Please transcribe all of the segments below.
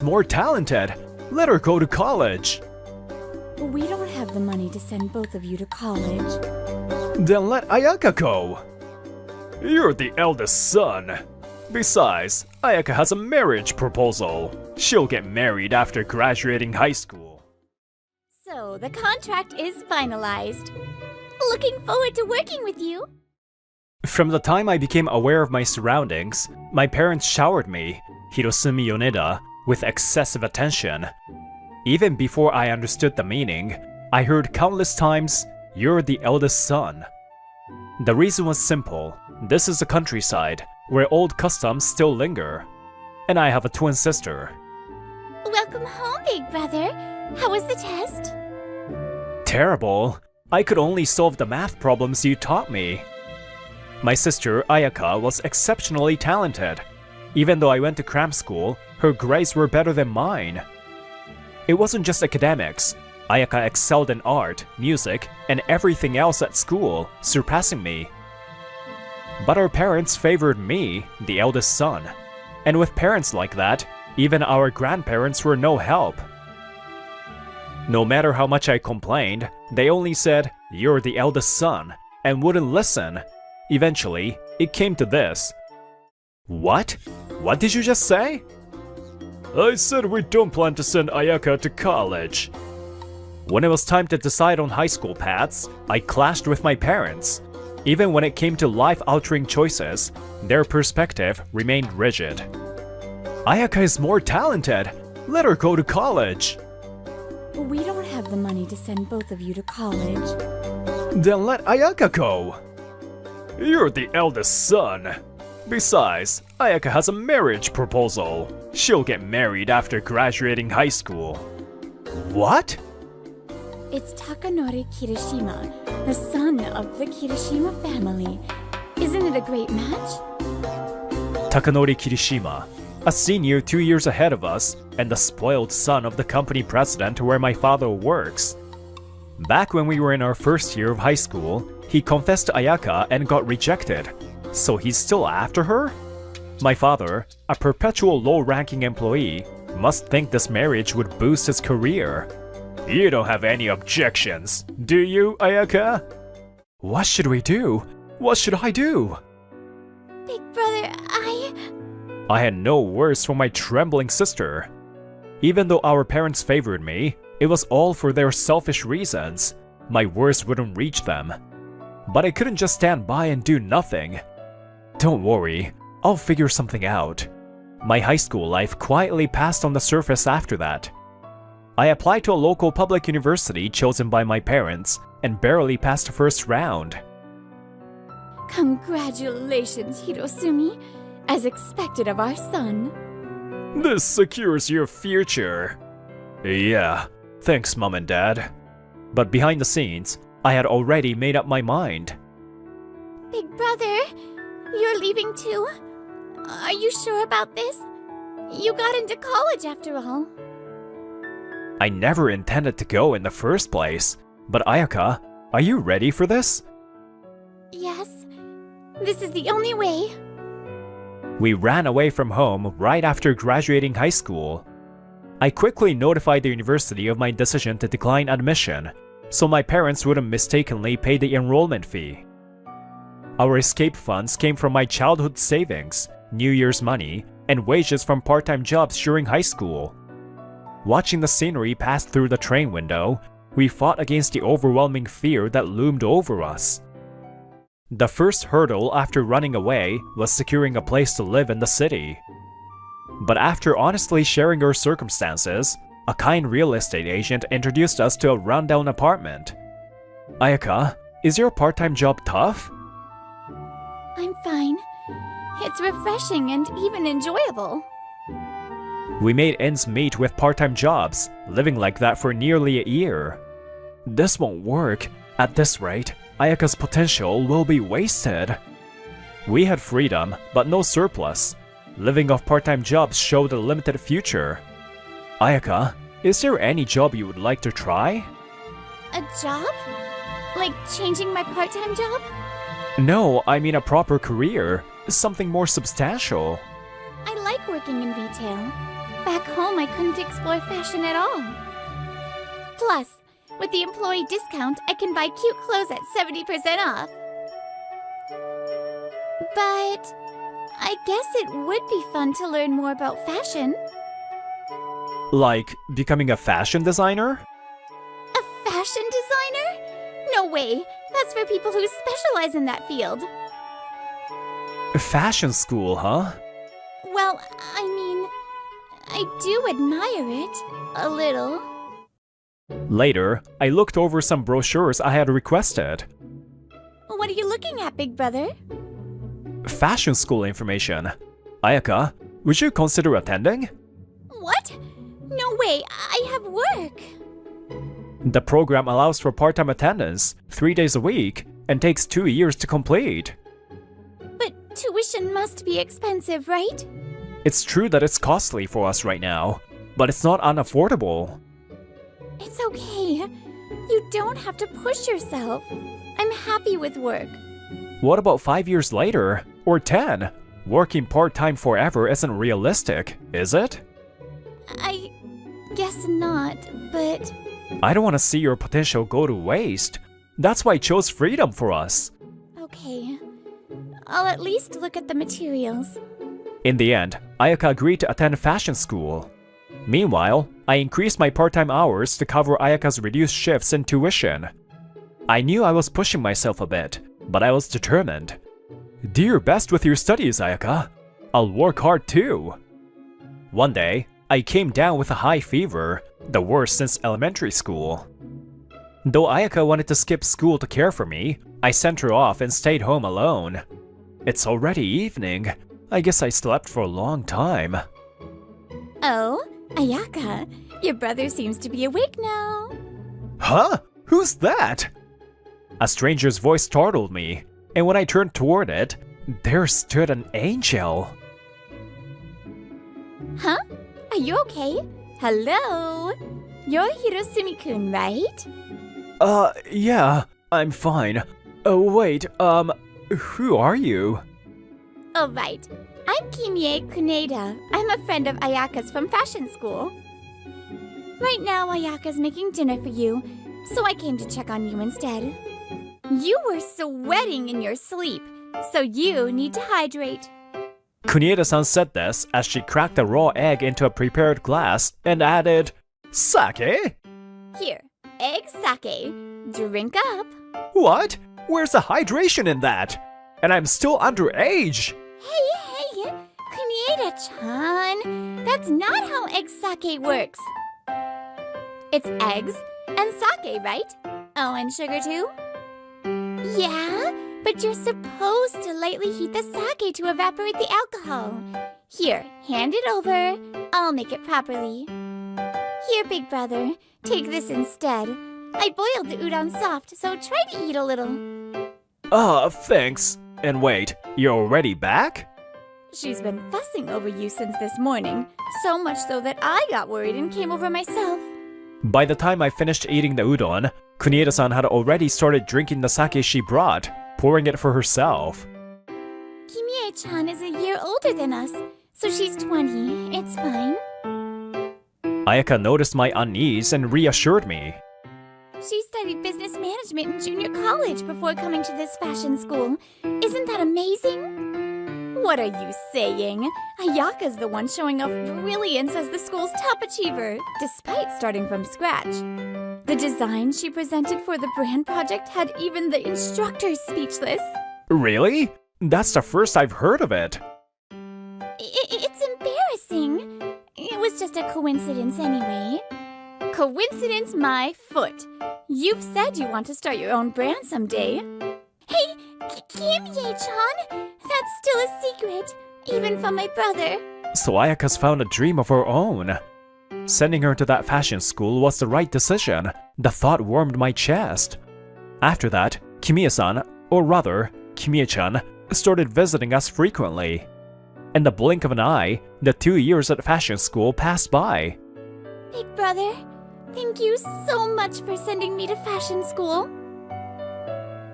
more talented. Let her go to college. We don't have the money to send both of you to college. Then let Ayaka go. You're the eldest son. Besides, Ayaka has a marriage proposal. She'll get married after graduating high school. So, the contract is finalized. Looking forward to working with you. From the time I became aware of my surroundings, my parents showered me, Hirosumi Yoneda, with excessive attention. Even before I understood the meaning, I heard countless times, "You're the eldest son." The reason was simple. This is the countryside, where old customs still linger. And I have a twin sister. Welcome home, big brother. How was the test? Terrible. I could only solve the math problems you taught me. My sister, Ayaka, was exceptionally talented. Even though I went to cram school, her grades were better than mine. It wasn't just academics. Ayaka excelled in art, music, and everything else at school, surpassing me. But our parents favored me, the eldest son. And with parents like that, even our grandparents were no help. No matter how much I complained, they only said, "You're the eldest son," and wouldn't listen. Eventually, it came to this. What? What did you just say? I said we don't plan to send Ayaka to college. When it was time to decide on high school paths, I clashed with my parents. Even when it came to life-altering choices, their perspective remained rigid. Ayaka is more talented. Let her go to college. We don't have the money to send both of you to college. Then let Ayaka go. You're the eldest son. Besides, Ayaka has a marriage proposal. She'll get married after graduating high school. What? It's Takanori Kirishima, the son of the Kirishima family. Isn't it a great match? Takanori Kirishima, a senior 2 years ahead of us, and the spoiled son of the company president where my father works. Back when we were in our first year of high school, he confessed to Ayaka and got rejected. So he's still after her? My father, a perpetual low-ranking employee, must think this marriage would boost his career. You don't have any objections, do you, Ayaka? What should we do? What should I do? Big brother, I had no words for my trembling sister. Even though our parents favored me, it was all for their selfish reasons. My words wouldn't reach them. But I couldn't just stand by and do nothing. Don't worry, I'll figure something out. My high school life quietly passed on the surface after that. I applied to a local public university chosen by my parents and barely passed the first round. Congratulations, Hirosumi, as expected of our son. This secures your future. Yeah, thanks, Mom and Dad. But behind the scenes, I had already made up my mind. Big brother, you're leaving too? Are you sure about this? You got into college after all. I never intended to go in the first place. But Ayaka, are you ready for this? Yes, this is the only way. We ran away from home right after graduating high school. I quickly notified the university of my decision to decline admission, so my parents wouldn't mistakenly pay the enrollment fee. Our escape funds came from my childhood savings, New Year's money, and wages from part-time jobs during high school. Watching the scenery pass through the train window, we fought against the overwhelming fear that loomed over us. The first hurdle after running away was securing a place to live in the city. But after honestly sharing our circumstances, a kind real estate agent introduced us to a rundown apartment. Ayaka, is your part-time job tough? I'm fine. It's refreshing and even enjoyable. We made ends meet with part-time jobs, living like that for nearly a year. This won't work. At this rate, Ayaka's potential will be wasted. We had freedom, but no surplus. Living off part-time jobs showed a limited future. Ayaka, is there any job you would like to try? A job? Like changing my part-time job? No, I mean a proper career. Something more substantial. I like working in retail. Back home, I couldn't explore fashion at all. Plus, with the employee discount, I can buy cute clothes at 70% off. But I guess it would be fun to learn more about fashion. Like becoming a fashion designer? A fashion designer? No way! That's for people who specialize in that field. Fashion school, huh? Well, I mean, I do admire it. A little. Later, I looked over some brochures I had requested. What are you looking at, big brother? Fashion school information. Ayaka, would you consider attending? What? No way, I have work. The program allows for part-time attendance, 3 days a week, and takes 2 years to complete. But tuition must be expensive, right? It's true that it's costly for us right now, but it's not unaffordable. It's okay. You don't have to push yourself. I'm happy with work. What about 5 years later? Or 10? Working part-time forever isn't realistic, is it? I guess not, but... I don't want to see your potential go to waste. That's why I chose freedom for us. Okay. I'll at least look at the materials. In the end, Ayaka agreed to attend fashion school. Meanwhile, I increased my part-time hours to cover Ayaka's reduced shifts and tuition. I knew I was pushing myself a bit, but I was determined. Do your best with your studies, Ayaka. I'll work hard too. One day, I came down with a high fever, the worst since elementary school. Though Ayaka wanted to skip school to care for me, I sent her off and stayed home alone. It's already evening. I guess I slept for a long time. Oh, Ayaka, your brother seems to be awake now. Huh? Who's that? A stranger's voice startled me, and when I turned toward it, there stood an angel. Huh? Are you okay? Hello? You're Hirosumi-kun, right? Yeah, I'm fine. Oh, wait, who are you? Oh, right. I'm Kimie Kuneda. I'm a friend of Ayaka's from fashion school. Right now, Ayaka's making dinner for you, so I came to check on you instead. You were sweating in your sleep, so you need to hydrate. Kunieda-san said this as she cracked a raw egg into a prepared glass and added, "Sake?" Here, egg sake. Drink up. What? Where's the hydration in that? And I'm still underage! Hey, Kuneda-chan. That's not how egg sake works. It's eggs and sake, right? Oh, and sugar too? Yeah, but you're supposed to lightly heat the sake to evaporate the alcohol. Here, hand it over. I'll make it properly. Here, big brother, take this instead. I boiled the udon soft, so try to eat a little. Thanks. And wait, you're already back? She's been fussing over you since this morning, so much so that I got worried and came over myself. By the time I finished eating the udon, Kunieda-san had already started drinking the sake she brought, pouring it for herself. Kimie-chan is a year older than us, so she's 20. It's fine. Ayaka noticed my unease and reassured me. She studied business management in junior college before coming to this fashion school. Isn't that amazing? What are you saying? Ayaka's the one showing off brilliance as the school's top achiever, despite starting from scratch. The design she presented for the brand project had even the instructors speechless. Really? That's the first I've heard of it. It's embarrassing. It was just a coincidence anyway. Coincidence my foot. You've said you want to start your own brand someday. Hey, Kimie-chan, that's still a secret, even from my brother. So Ayaka's found a dream of her own. Sending her to that fashion school was the right decision. The thought warmed my chest. After that, Kimie-san, or rather, Kimie-chan, started visiting us frequently. In the blink of an eye, the 2 years at fashion school passed by. Big brother, thank you so much for sending me to fashion school.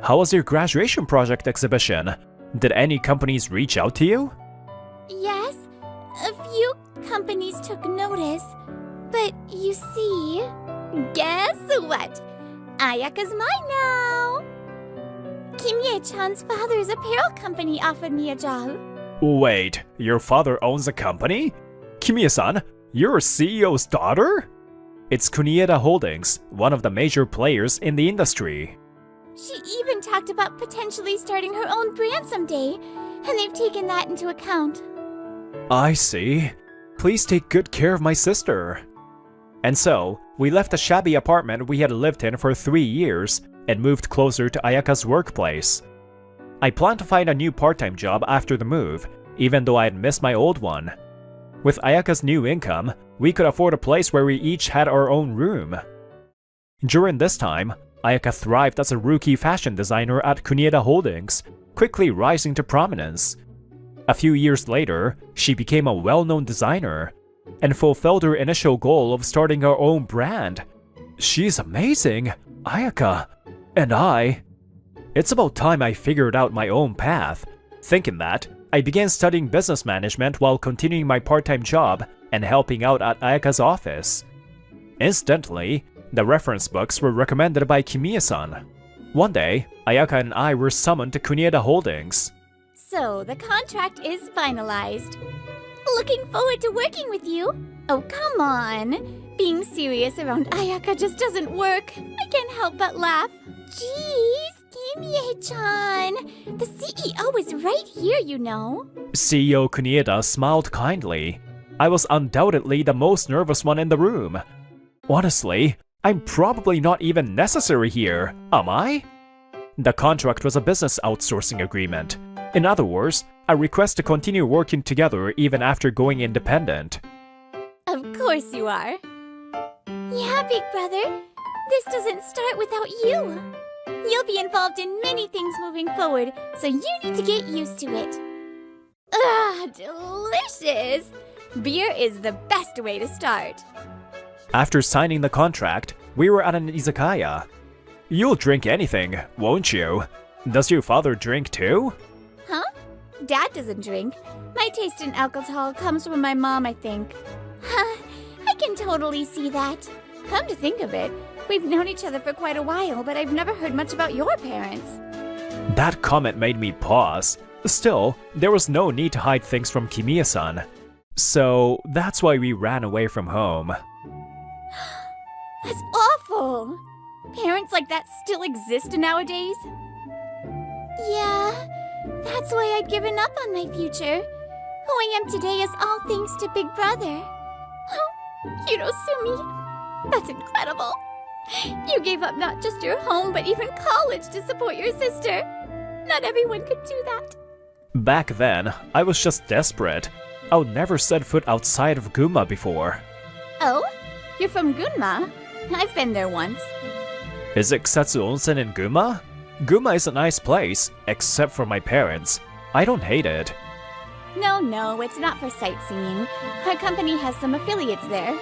How was your graduation project exhibition? Did any companies reach out to you? Yes, a few companies took notice. But you see, guess what? Ayaka's mine now. Kimie-chan's father's apparel company offered me a job. Wait, your father owns a company? Kimie-san, you're a CEO's daughter? It's Kunieda Holdings, one of the major players in the industry. She even talked about potentially starting her own brand someday, and they've taken that into account. I see. Please take good care of my sister. And so, we left the shabby apartment we had lived in for 3 years and moved closer to Ayaka's workplace. I planned to find a new part-time job after the move, even though I had missed my old one. With Ayaka's new income, we could afford a place where we each had our own room. During this time, Ayaka thrived as a rookie fashion designer at Kunieda Holdings, quickly rising to prominence. A few years later, she became a well-known designer and fulfilled her initial goal of starting her own brand. She's amazing, Ayaka. And it's about time I figured out my own path. Thinking that, I began studying business management while continuing my part-time job and helping out at Ayaka's office. Incidentally, the reference books were recommended by Kimie-san. One day, Ayaka and I were summoned to Kunieda Holdings. So, the contract is finalized. Looking forward to working with you. Oh, come on. Being serious around Ayaka just doesn't work. I can't help but laugh. Jeez, Kimie-chan. The CEO is right here, you know. CEO Kunieda smiled kindly. I was undoubtedly the most nervous one in the room. Honestly, I'm probably not even necessary here, am I? The contract was a business outsourcing agreement. In other words, a request to continue working together even after going independent. Of course you are. Yeah, big brother. This doesn't start without you. You'll be involved in many things moving forward, so you need to get used to it. Ah, delicious! Beer is the best way to start. After signing the contract, we were at an izakaya. You'll drink anything, won't you? Does your father drink too? Huh? Dad doesn't drink. My taste in alcohol comes from my mom, I think. I can totally see that. Come to think of it, we've known each other for quite a while, but I've never heard much about your parents. That comment made me pause. Still, there was no need to hide things from Kimie-san. So, that's why we ran away from home. That's awful! Parents like that still exist nowadays? Yeah, that's why I'd given up on my future. Who I am today is all thanks to Big Brother. Hirosumi, that's incredible. You gave up not just your home, but even college to support your sister. Not everyone could do that. Back then, I was just desperate. I would never set foot outside of Gunma before. Oh? You're from Gunma? I've been there once. Is it Kusatsu Onsen in Gunma? Gunma is a nice place, except for my parents. I don't hate it. No, it's not for sightseeing. Our company has some affiliates there.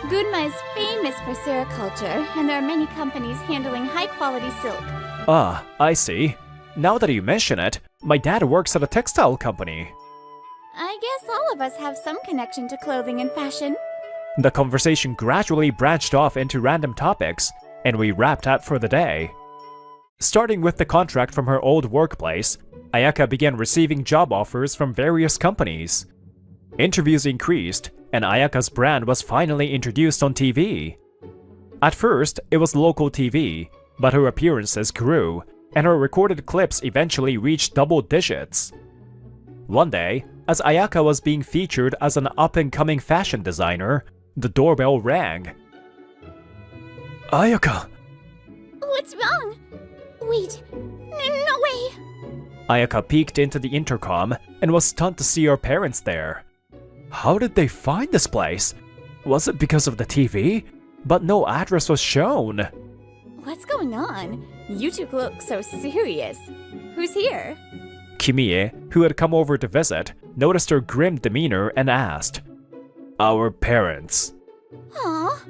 Gunma is famous for sericulture, and there are many companies handling high-quality silk. Ah, I see. Now that you mention it, my dad works at a textile company. I guess all of us have some connection to clothing and fashion. The conversation gradually branched off into random topics, and we wrapped up for the day. Starting with the contract from her old workplace, Ayaka began receiving job offers from various companies. Interviews increased, and Ayaka's brand was finally introduced on TV. At first, it was local TV, but her appearances grew, and her recorded clips eventually reached double digits. One day, as Ayaka was being featured as an up-and-coming fashion designer, the doorbell rang. Ayaka! What's wrong? Wait, no way! Ayaka peeked into the intercom and was stunned to see her parents there. How did they find this place? Was it because of the TV? But no address was shown. What's going on? You two look so serious. Who's here? Kimie, who had come over to visit, noticed her grim demeanor and asked, Our parents. Aw,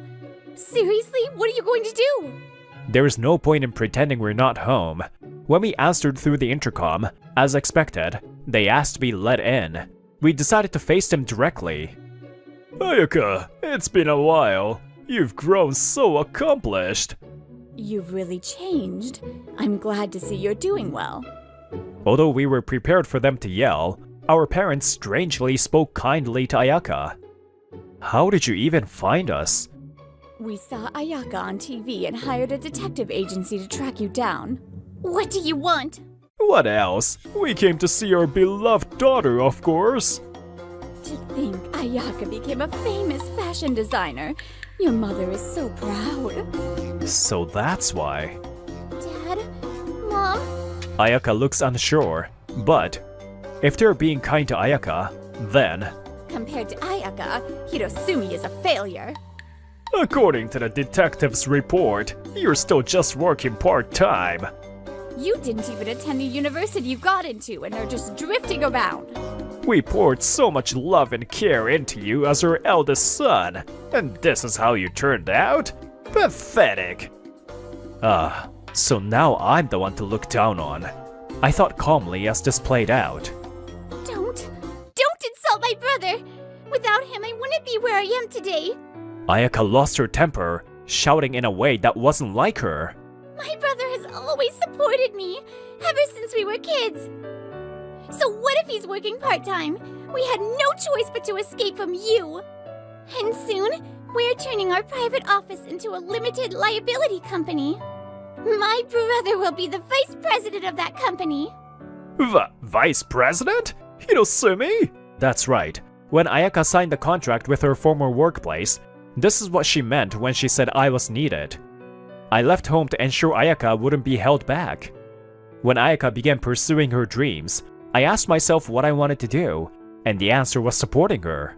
seriously? What are you going to do? There is no point in pretending we're not home. When we answered through the intercom, as expected, they asked to be let in. We decided to face them directly. Ayaka, it's been a while. You've grown so accomplished. You've really changed. I'm glad to see you're doing well. Although we were prepared for them to yell, our parents strangely spoke kindly to Ayaka. How did you even find us? We saw Ayaka on TV and hired a detective agency to track you down. What do you want? What else? We came to see our beloved daughter, of course. To think Ayaka became a famous fashion designer. Your mother is so proud. So that's why. Dad? Mom? Ayaka looks unsure, but if they're being kind to Ayaka, then... Compared to Ayaka, Hirosumi is a failure. According to the detective's report, you're still just working part-time. You didn't even attend the university you got into and are just drifting around. We poured so much love and care into you as our eldest son, and this is how you turned out? Pathetic. So now I'm the one to look down on. I thought calmly as this played out. Don't insult my brother! Without him, I wouldn't be where I am today. Ayaka lost her temper, shouting in a way that wasn't like her. My brother has always supported me, ever since we were kids. So what if he's working part-time? We had no choice but to escape from you. And soon, we're turning our private office into a limited liability company. My brother will be the vice president of that company. Vice president? Hirosumi? That's right. When Ayaka signed the contract with her former workplace, this is what she meant when she said I was needed. I left home to ensure Ayaka wouldn't be held back. When Ayaka began pursuing her dreams, I asked myself what I wanted to do, and the answer was supporting her.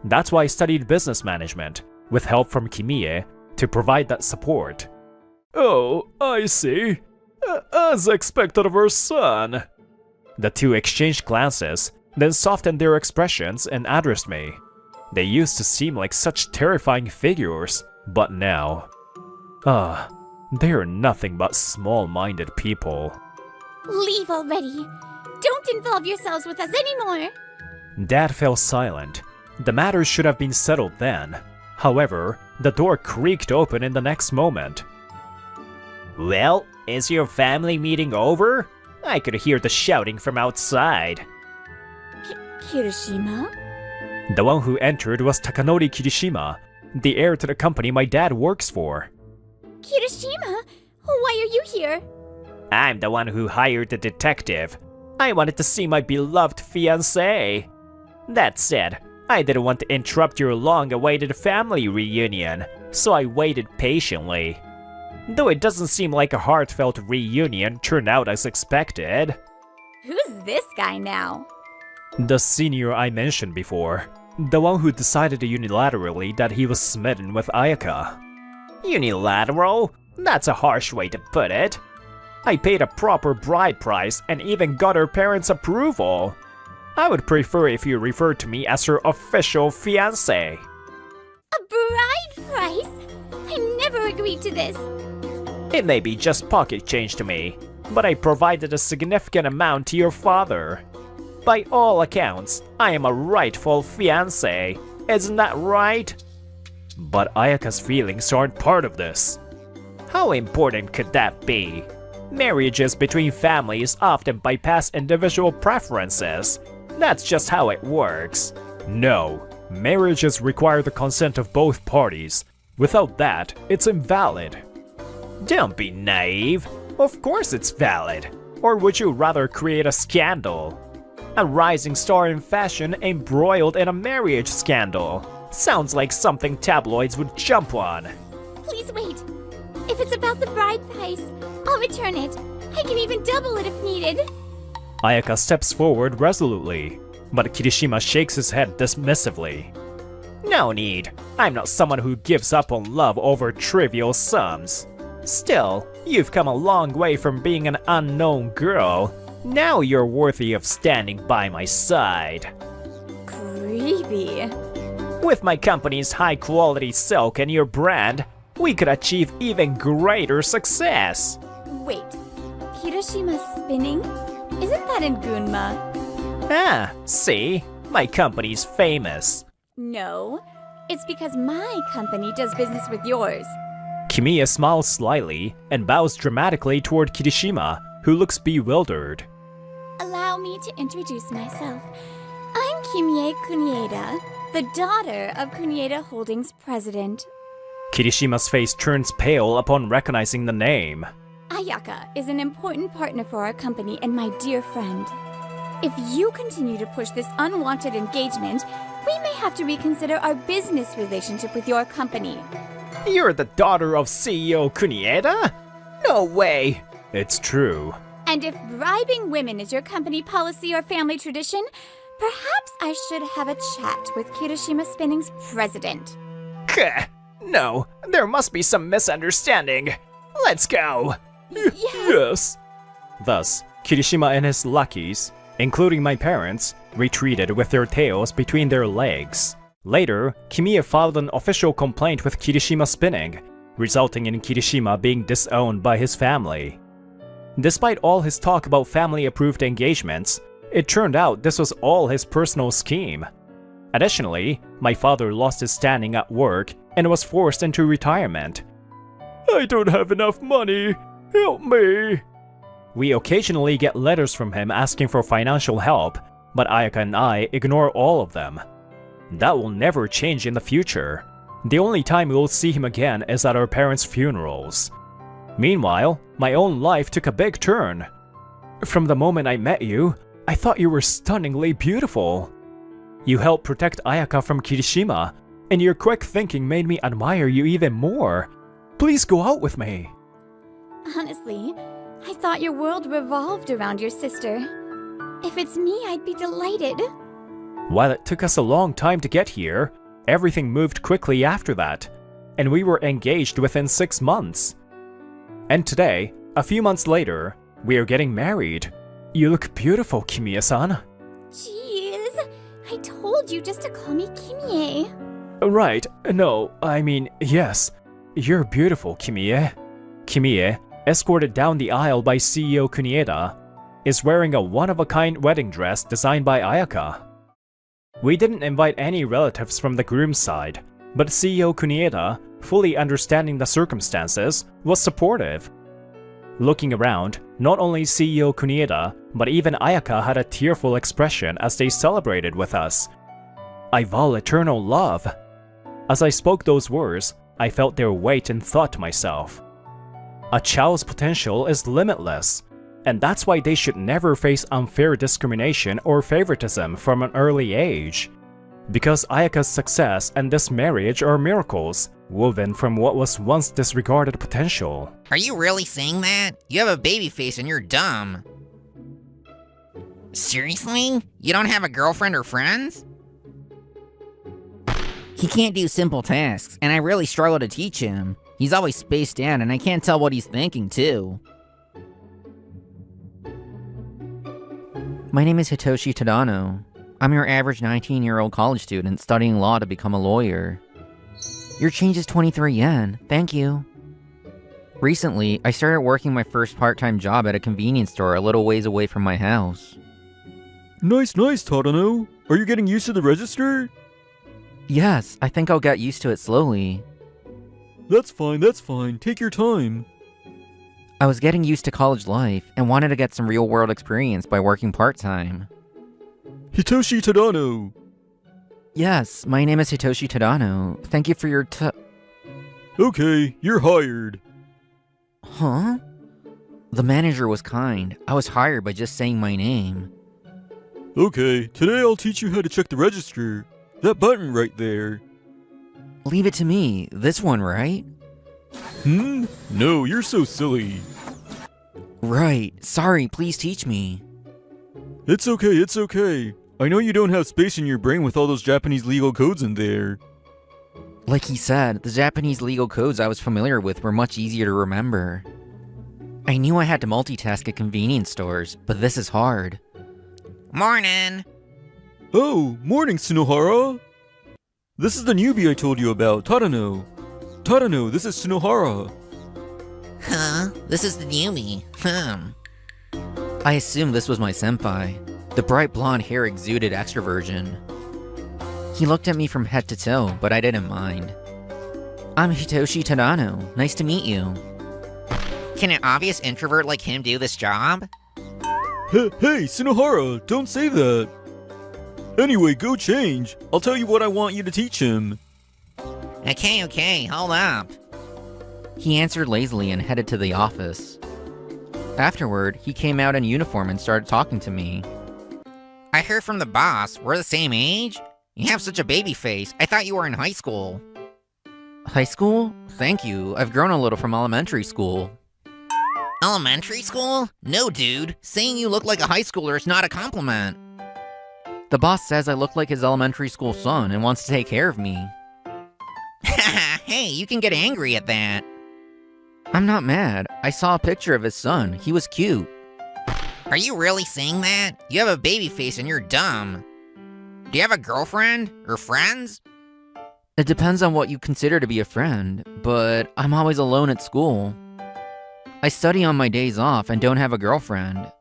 That's why I studied business management, with help from Kimie, to provide that support. Oh, I see. As expected of her son. The two exchanged glances, then softened their expressions and addressed me. They used to seem like such terrifying figures, but now... they are nothing but small-minded people. Leave already. Don't involve yourselves with us anymore. Dad fell silent. The matter should have been settled then. However, the door creaked open in the next moment. Well, is your family meeting over? I could hear the shouting from outside. Kirishima? The one who entered was Takanori Kirishima, the heir to the company my dad works for. Kirishima? Why are you here? I'm the one who hired the detective. I wanted to see my beloved fiancé. That said, I didn't want to interrupt your long-awaited family reunion, so I waited patiently. Though it doesn't seem like a heartfelt reunion turned out as expected. Who's this guy now? The senior I mentioned before. The one who decided unilaterally that he was smitten with Ayaka. Unilateral? That's a harsh way to put it. I paid a proper bride price and even got her parents' approval. I would prefer if you referred to me as her official fiancé. A bride price? I never agreed to this. It may be just pocket change to me, but I provided a significant amount to your father. By all accounts, I am a rightful fiancé. Isn't that right? But Ayaka's feelings aren't part of this. How important could that be? Marriages between families often bypass individual preferences. That's just how it works. No, marriages require the consent of both parties. Without that, it's invalid. Don't be naive. Of course it's valid. Or would you rather create a scandal? A rising star in fashion embroiled in a marriage scandal. Sounds like something tabloids would jump on. Please wait. If it's about the bride price, I'll return it. I can even double it if needed. Ayaka steps forward resolutely, but Kirishima shakes his head dismissively. No need. I'm not someone who gives up on love over trivial sums. Still, you've come a long way from being an unknown girl. Now you're worthy of standing by my side. Creepy. With my company's high-quality silk and your brand, we could achieve even greater success. Wait, Hiroshima's spinning? Isn't that in Gunma? Ah, see? My company's famous. No, it's because my company does business with yours. Kimiya smiles slyly and bows dramatically toward Kirishima, who looks bewildered. Allow me to introduce myself. I'm Kimie Kunieda, the daughter of Kunieda Holdings president. Kirishima's face turns pale upon recognizing the name. Ayaka is an important partner for our company and my dear friend. If you continue to push this unwanted engagement, we may have to reconsider our business relationship with your company. You're the daughter of CEO Kunieda? No way! It's true. And if bribing women is your company policy or family tradition, perhaps I should have a chat with Kirishima Spinning's president. No, there must be some misunderstanding. Let's go. Yes. Thus, Kirishima and his lackeys, including my parents, retreated with their tails between their legs. Later, Kimiya filed an official complaint with Kirishima Spinning, resulting in Kirishima being disowned by his family. Despite all his talk about family-approved engagements, it turned out this was all his personal scheme. Additionally, my father lost his standing at work and was forced into retirement. I don't have enough money. Help me. We occasionally get letters from him asking for financial help, but Ayaka and I ignore all of them. That will never change in the future. The only time we will see him again is at our parents' funerals. Meanwhile, my own life took a big turn. From the moment I met you, I thought you were stunningly beautiful. You helped protect Ayaka from Kirishima, and your quick thinking made me admire you even more. Please go out with me. Honestly, I thought your world revolved around your sister. If it's me, I'd be delighted. While it took us a long time to get here, everything moved quickly after that, and we were engaged within 6 months. And today, a few months later, we are getting married. You look beautiful, Kimiya-san. Jeez, I told you just to call me Kimie. Right, no, I mean, yes. You're beautiful, Kimie. Kimie, escorted down the aisle by CEO Kunieda, is wearing a one-of-a-kind wedding dress designed by Ayaka. We didn't invite any relatives from the groom's side, but CEO Kunieda, fully understanding the circumstances, was supportive. Looking around, not only CEO Kunieda, but even Ayaka had a tearful expression as they celebrated with us. I vow eternal love. As I spoke those words, I felt their weight and thought to myself, a child's potential is limitless, and that's why they should never face unfair discrimination or favoritism from an early age. Because Ayaka's success and this marriage are miracles, woven from what was once disregarded potential. Are you really saying that? You have a baby face and you're dumb. Seriously? You don't have a girlfriend or friends? He can't do simple tasks, and I really struggle to teach him. He's always spaced out, and I can't tell what he's thinking, too. My name is Hitoshi Tadano. I'm your average 19-year-old college student studying law to become a lawyer. Your change is 23 yen. Thank you. Recently, I started working my first part-time job at a convenience store a little ways away from my house. Nice, Tadano. Are you getting used to the register? Yes, I think I'll get used to it slowly. That's fine. Take your time. I was getting used to college life and wanted to get some real-world experience by working part-time. Hitoshi Tadano. Yes, my name is Hitoshi Tadano. Thank you for your Okay, you're hired. Huh? The manager was kind. I was hired by just saying my name. Okay, today I'll teach you how to check the register. That button right there. Leave it to me. This one, right? No, you're so silly. Right. Sorry, please teach me. It's okay. I know you don't have space in your brain with all those Japanese legal codes in there. Like he said, the Japanese legal codes I was familiar with were much easier to remember. I knew I had to multitask at convenience stores, but this is hard. Morning! Oh, morning, Tsunohara! This is the newbie I told you about, Tadano. Tadano, this is Tsunohara. Huh? This is the newbie. I assumed this was my senpai. The bright blonde hair exuded extroversion. He looked at me from head to toe, but I didn't mind. I'm Hitoshi Tadano. Nice to meet you. Can an obvious introvert like him do this job? Hey, Tsunohara, don't say that. Anyway, go change. I'll tell you what I want you to teach him. Okay, hold up. He answered lazily and headed to the office. Afterward, he came out in uniform and started talking to me. I heard from the boss, we're the same age? You have such a baby face, I thought you were in high school. High school? Thank you. I've grown a little from elementary school. Elementary school? No, dude. Saying you look like a high schooler is not a compliment. The boss says I look like his elementary school son and wants to take care of me. Hey, you can get angry at that. I'm not mad. I saw a picture of his son. He was cute. Are you really saying that? You have a baby face and you're dumb. Do you have a girlfriend? Or friends? It depends on what you consider to be a friend, but I'm always alone at school. I study on my days off and don't have a girlfriend.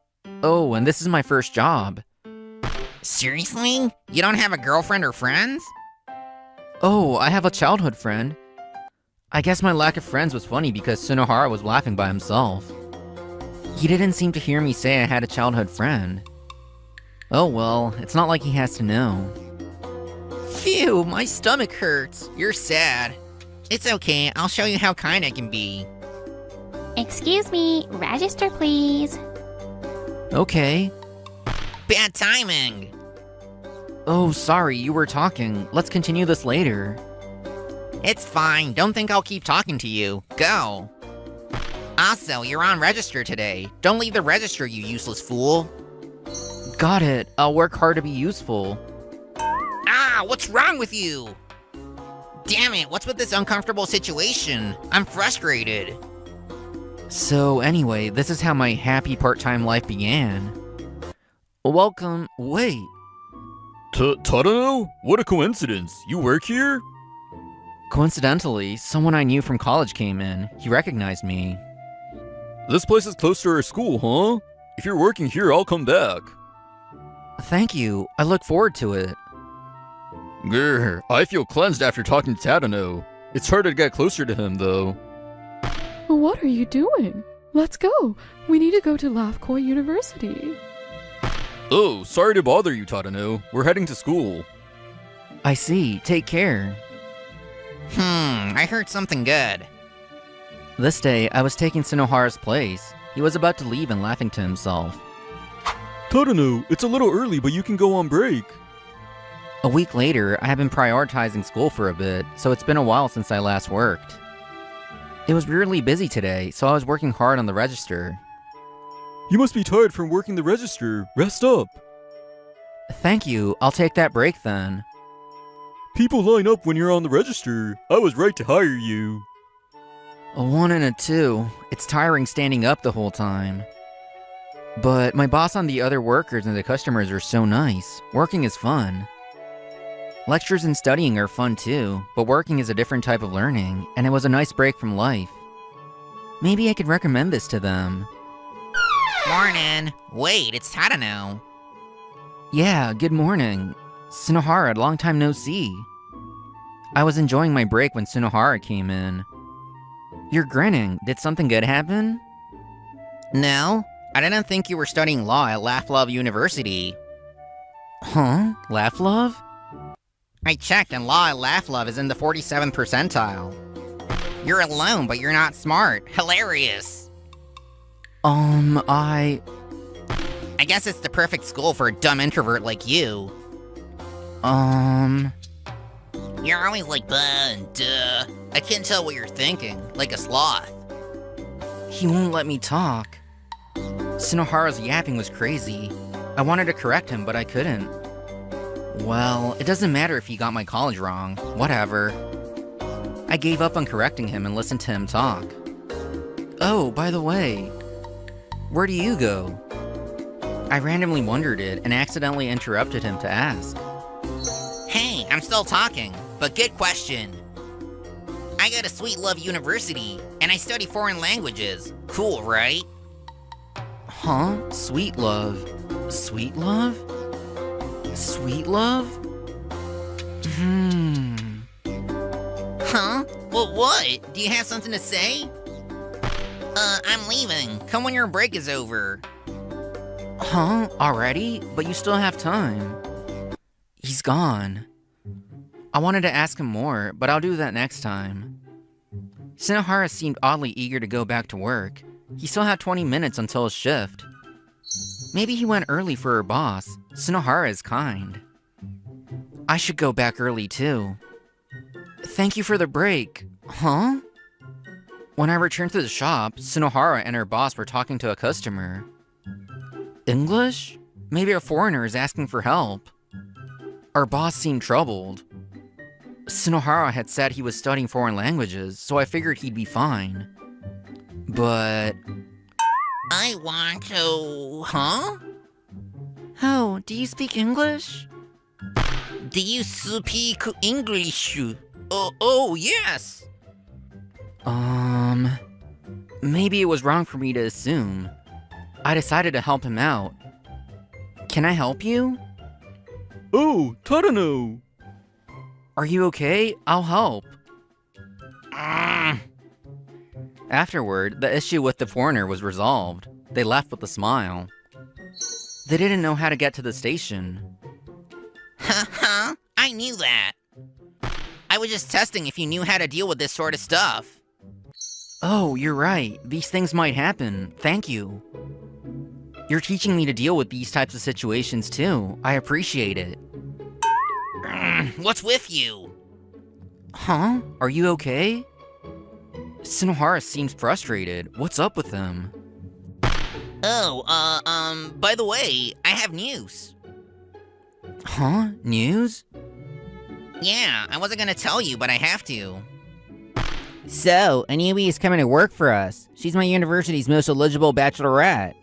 Oh, and this is my first job. Seriously? You don't have a girlfriend or friends? Oh, I have a childhood friend. I guess my lack of friends was funny because Tsunohara was laughing by himself. He didn't seem to hear me say I had a childhood friend. Oh well, it's not like he has to know. Phew, my stomach hurts. You're sad. It's okay, I'll show you how kind I can be. Excuse me, register please. Okay. Bad timing. Oh, sorry, you were talking. Let's continue this later. It's fine, don't think I'll keep talking to you. Go. Also, you're on register today. Don't leave the register, you useless fool. Got it. I'll work hard to be useful. Ah, what's wrong with you? Damn it, what's with this uncomfortable situation? I'm frustrated. So anyway, this is how my happy part-time life began. Welcome. Wait. Tadano? What a coincidence. You work here? Coincidentally, someone I knew from college came in. He recognized me. This place is close to our school, huh? If you're working here, I'll come back. Thank you. I look forward to it. Grr, I feel cleansed after talking to Tadano. It's hard to get closer to him, though. What are you doing? Let's go. We need to go to Lafkoy University. Oh, sorry to bother you, Tadano. We're heading to school. I see. Take care. I heard something good. This day, I was taking Tsunohara's place. He was about to leave and laughing to himself. Tadano, it's a little early, but you can go on break. A week later, I have been prioritizing school for a bit, so it's been a while since I last worked. It was really busy today, so I was working hard on the register. You must be tired from working the register. Rest up. Thank you. I'll take that break then. People line up when you're on the register. I was right to hire you. A 1 and a 2. It's tiring standing up the whole time. But my boss and the other workers and the customers are so nice. Working is fun. Lectures and studying are fun too, but working is a different type of learning, and it was a nice break from life. Maybe I could recommend this to them. Morning. Wait, it's Tadano. Yeah, good morning. Tsunohara, long time no see. I was enjoying my break when Tsunohara came in. You're grinning. Did something good happen? No, I didn't think you were studying law at Laflove University. Huh? Laugh Love? I checked and law at Laflove is in the 47th percentile. You're alone, but you're not smart. Hilarious. I guess it's the perfect school for a dumb introvert like you. You're always like, duh. I can't tell what you're thinking, like a sloth. He won't let me talk. Tsunohara's yapping was crazy. I wanted to correct him, but I couldn't. Well, it doesn't matter if he got my college wrong. Whatever. I gave up on correcting him and listened to him talk. Oh, by the way, where do you go? I randomly wondered it and accidentally interrupted him to ask. Hey, I'm still talking, but good question. I go to Sweet Love University, and I study foreign languages. Cool, right? Huh? Sweet Love? Sweet Love? Sweet Love? Huh? Well, what? Do you have something to say? I'm leaving. Come when your break is over. Huh? Already? But you still have time. He's gone. I wanted to ask him more, but I'll do that next time. Shinohara seemed oddly eager to go back to work. He still had 20 minutes until his shift. Maybe he went early for her boss. Shinohara is kind. I should go back early too. Thank you for the break. Huh? When I returned to the shop, Shinohara and her boss were talking to a customer. English? Maybe a foreigner is asking for help. Our boss seemed troubled. Shinohara had said he was studying foreign languages, so I figured he'd be fine. But... I want to... Huh? Oh, do you speak English? Do you speak English? Oh, yes. Maybe it was wrong for me to assume. I decided to help him out. Can I help you? Oh, Tadano! Are you okay? I'll help. Afterward, the issue with the foreigner was resolved. They left with a smile. They didn't know how to get to the station. Huh? I knew that. I was just testing if you knew how to deal with this sort of stuff. Oh, you're right. These things might happen. Thank you. You're teaching me to deal with these types of situations too. I appreciate it. What's with you? Huh? Are you okay? Shinohara seems frustrated. What's up with him? Oh, by the way, I have news. Huh? News? Yeah, I wasn't gonna tell you, but I have to. So, a newbie is coming to work for us. She's my university's most eligible bachelorette.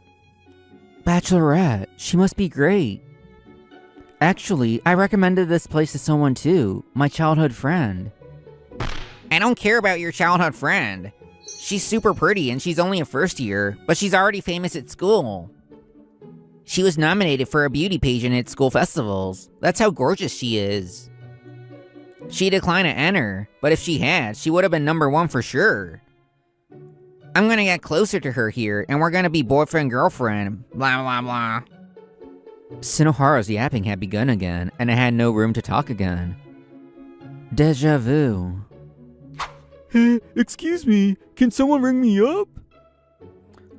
Bachelorette? She must be great. Actually, I recommended this place to someone too. My childhood friend. I don't care about your childhood friend. She's super pretty and she's only a first year, but she's already famous at school. She was nominated for a beauty pageant at school festivals. That's how gorgeous she is. She declined to enter, but if she had, she would have been #1 for sure. I'm gonna get closer to her here, and we're gonna be boyfriend-girlfriend, blah blah blah. Shinohara's yapping had begun again, and I had no room to talk again. Deja vu. Hey, excuse me, can someone ring me up?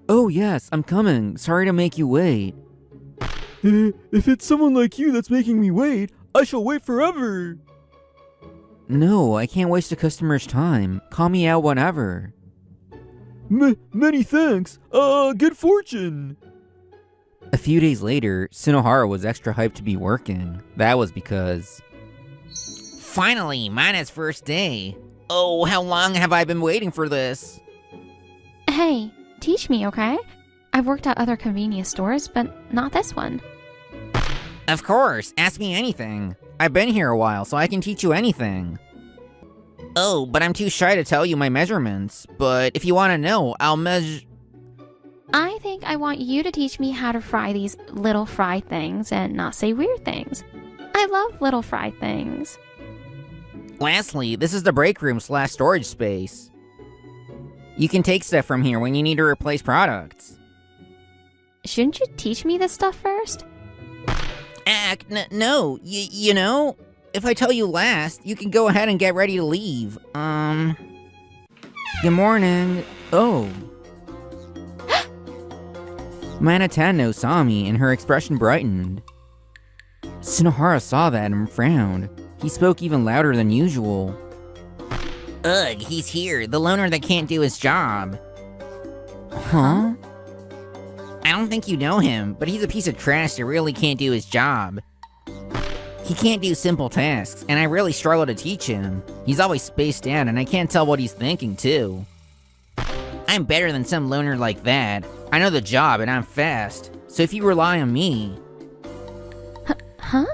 Oh yes, I'm coming. Sorry to make you wait. If it's someone like you that's making me wait, I shall wait forever. No, I can't waste a customer's time. Call me out whenever. Many thanks. Good fortune. A few days later, Shinohara was extra hyped to be working. That was because... Finally, Mana's first day. Oh, how long have I been waiting for this? Hey, teach me, okay? I've worked at other convenience stores, but not this one. Of course, ask me anything. I've been here a while, so I can teach you anything. Oh, but I'm too shy to tell you my measurements. But if you want to know, I'll measure... I think I want you to teach me how to fry these little fried things and not say weird things. I love little fried things. Lastly, this is the break room / storage space. You can take stuff from here when you need to replace products. Shouldn't you teach me this stuff first? No, you know, if I tell you last, you can go ahead and get ready to leave. Good morning. Oh. Mana Tano saw me and her expression brightened. Shinohara saw that and frowned. He spoke even louder than usual. Ugh, he's here, the loner that can't do his job. Huh? I don't think you know him, but he's a piece of trash that really can't do his job. He can't do simple tasks, and I really struggle to teach him. He's always spaced out, and I can't tell what he's thinking, too. I'm better than some loner like that. I know the job, and I'm fast, so if you rely on me... Huh?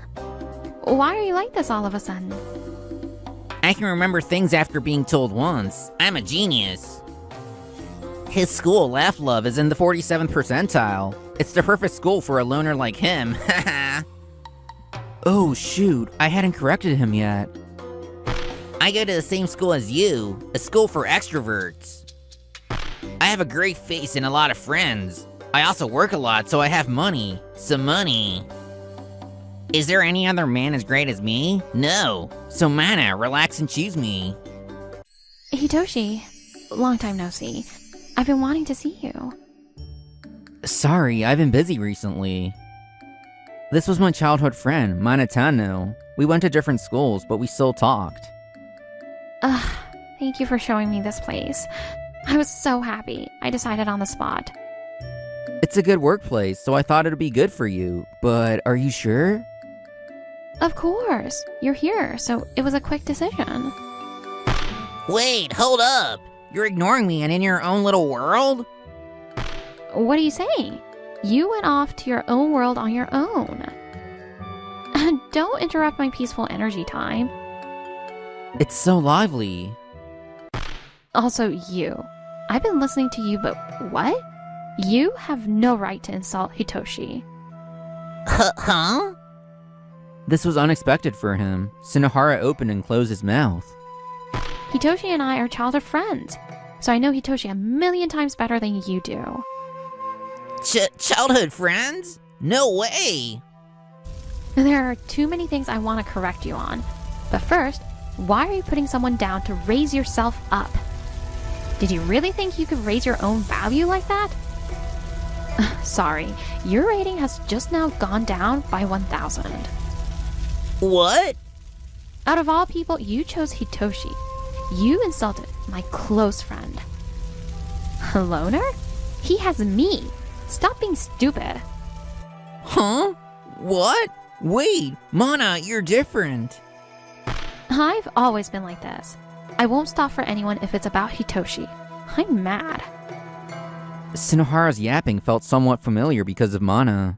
Why are you like this all of a sudden? I can remember things after being told once. I'm a genius. His school, Laugh Love, is in the 47th percentile. It's the perfect school for a loner like him. Oh shoot, I hadn't corrected him yet. I go to the same school as you, a school for extroverts. I have a great face and a lot of friends. I also work a lot, so I have money. Some money. Is there any other man as great as me? No. So Mana, relax and choose me. Hitoshi, long time no see. I've been wanting to see you. Sorry, I've been busy recently. This was my childhood friend, Manatano. We went to different schools, but we still talked. Thank you for showing me this place. I was so happy. I decided on the spot. It's a good workplace, so I thought it'd be good for you. But are you sure? Of course. You're here, so it was a quick decision. Wait, hold up. You're ignoring me and in your own little world? What are you saying? You went off to your own world on your own. Don't interrupt my peaceful energy time. It's so lively. Also, you. I've been listening to you, but what? You have no right to insult Hitoshi. Huh? This was unexpected for him. Sunohara opened and closed his mouth. Hitoshi and I are childhood friends, so I know Hitoshi a million times better than you do. Childhood friends? No way! There are too many things I want to correct you on. But first, why are you putting someone down to raise yourself up? Did you really think you could raise your own value like that? Sorry, your rating has just now gone down by 1,000. What? Out of all people, you chose Hitoshi. You insulted my close friend. A loner? He has me. Stop being stupid. Huh? What? Wait, Mana, you're different. I've always been like this. I won't stop for anyone if it's about Hitoshi. I'm mad. Sunohara's yapping felt somewhat familiar because of Mana.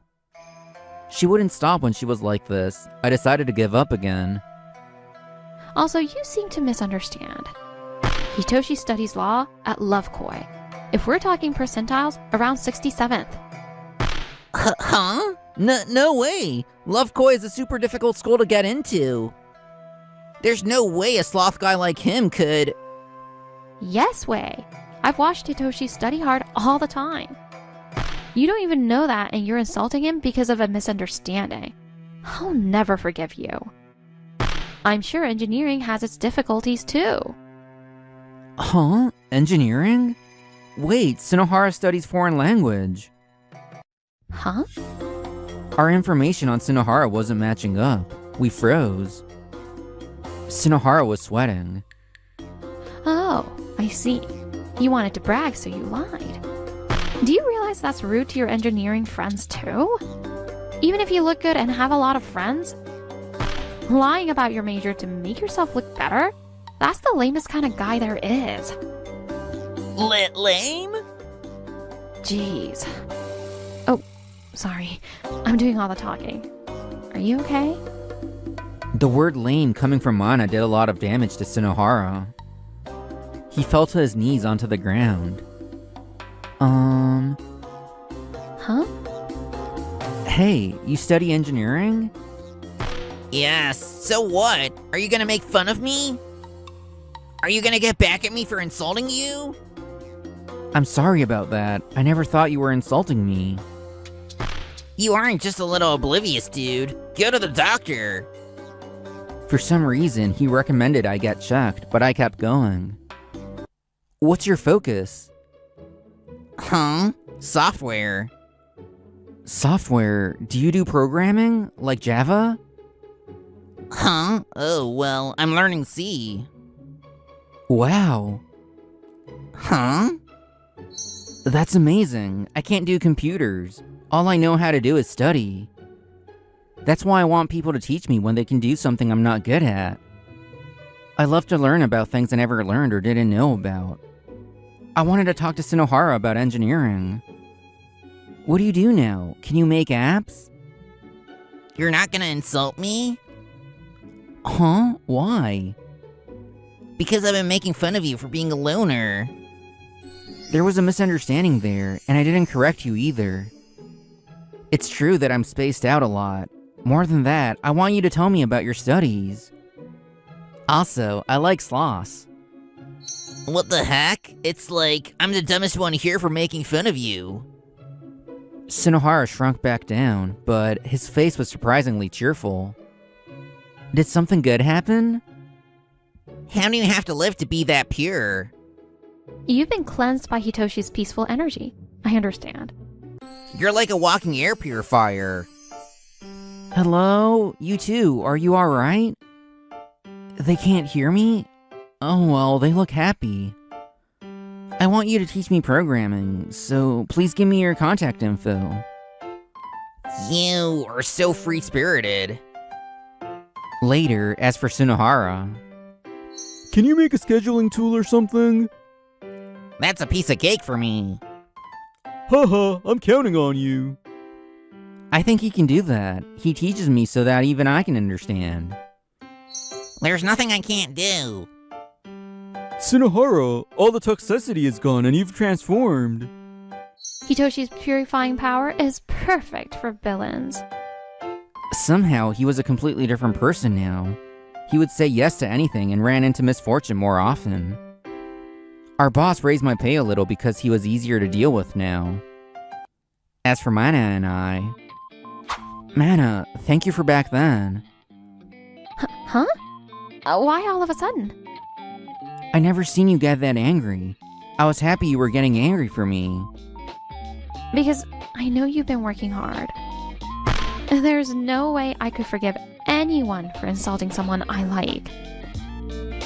She wouldn't stop when she was like this. I decided to give up again. Also, you seem to misunderstand. Hitoshi studies law at Lovekoi. If we're talking percentiles, around 67th. Huh? No way! Lovekoi is a super difficult school to get into. There's no way a sloth guy like him could... Yes way. I've watched Hitoshi study hard all the time. You don't even know that and you're insulting him because of a misunderstanding. I'll never forgive you. I'm sure engineering has its difficulties too. Huh? Engineering? Wait, Sunohara studies foreign language. Huh? Our information on Sunohara wasn't matching up. We froze. Sunohara was sweating. Oh, I see. You wanted to brag, so you lied. Do you realize that's rude to your engineering friends too? Even if you look good and have a lot of friends? Lying about your major to make yourself look better? That's the lamest kind of guy there is. Lame? Jeez. Oh, sorry. I'm doing all the talking. Are you okay? The word lame coming from Mana did a lot of damage to Sunohara. He fell to his knees onto the ground. Huh? Hey, you study engineering? Yes, so what? Are you gonna make fun of me? Are you gonna get back at me for insulting you? I'm sorry about that. I never thought you were insulting me. You aren't just a little oblivious, dude. Go to the doctor. For some reason, he recommended I get checked, but I kept going. What's your focus? Huh? Software. Software? Do you do programming? Like Java? Huh? Oh, well, I'm learning C. Wow. Huh? That's amazing. I can't do computers. All I know how to do is study. That's why I want people to teach me when they can do something I'm not good at. I love to learn about things I never learned or didn't know about. I wanted to talk to Sunohara about engineering. What do you do now? Can you make apps? You're not gonna insult me? Huh? Why? Because I've been making fun of you for being a loner. There was a misunderstanding there, and I didn't correct you either. It's true that I'm spaced out a lot. More than that, I want you to tell me about your studies. Also, I like sloths. What the heck? It's like I'm the dumbest one here for making fun of you. Tsunohara shrunk back down, but his face was surprisingly cheerful. Did something good happen? How do you have to live to be that pure? You've been cleansed by Hitoshi's peaceful energy. I understand. You're like a walking air purifier. Hello? You too, are you alright? They can't hear me? Oh well, they look happy. I want you to teach me programming, so please give me your contact info. You are so free-spirited. Later, as for Tsunohara, Can you make a scheduling tool or something? That's a piece of cake for me. Haha, I'm counting on you. I think he can do that. He teaches me so that even I can understand. There's nothing I can't do. Tsunohara, all the toxicity is gone and you've transformed. Hitoshi's purifying power is perfect for villains. Somehow, he was a completely different person now. He would say yes to anything and ran into misfortune more often. Our boss raised my pay a little because he was easier to deal with now. As for Mana and I... Mana, thank you for back then. Huh? Why all of a sudden? I never seen you get that angry. I was happy you were getting angry for me. Because I know you've been working hard. There's no way I could forgive anyone for insulting someone I like.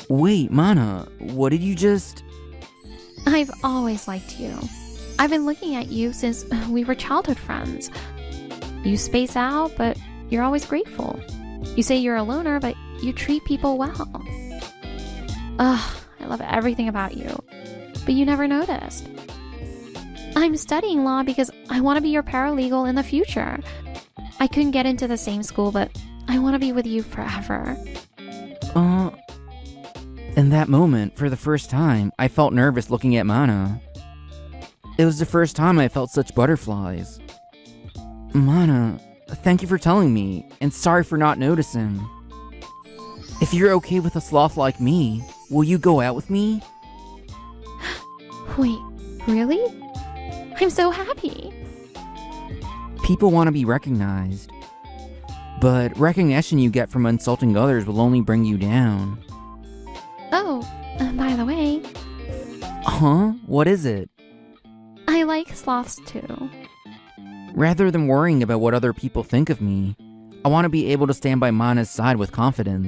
Wait, Mana, what did you just... I've always liked you. I've been looking at you since we were childhood friends. You space out, but you're always grateful. You say you're a loner, but you treat people well. Ugh, I love everything about you. But you never noticed. I'm studying law because I want to be your paralegal in the future. I couldn't get into the same school, but I want to be with you forever. In that moment, for the first time, I felt nervous looking at Mana. It was the first time I felt such butterflies. Mana, thank you for telling me, and sorry for not noticing. If you're okay with a sloth like me, will you go out with me? Wait, really? I'm so happy. People want to be recognized. But recognition you get from insulting others will only bring you down. Oh, by the way, Huh? What is it? I like sloths too. Rather than worrying about what other people think of me, I want to be able to stand by Mana's side with confidence.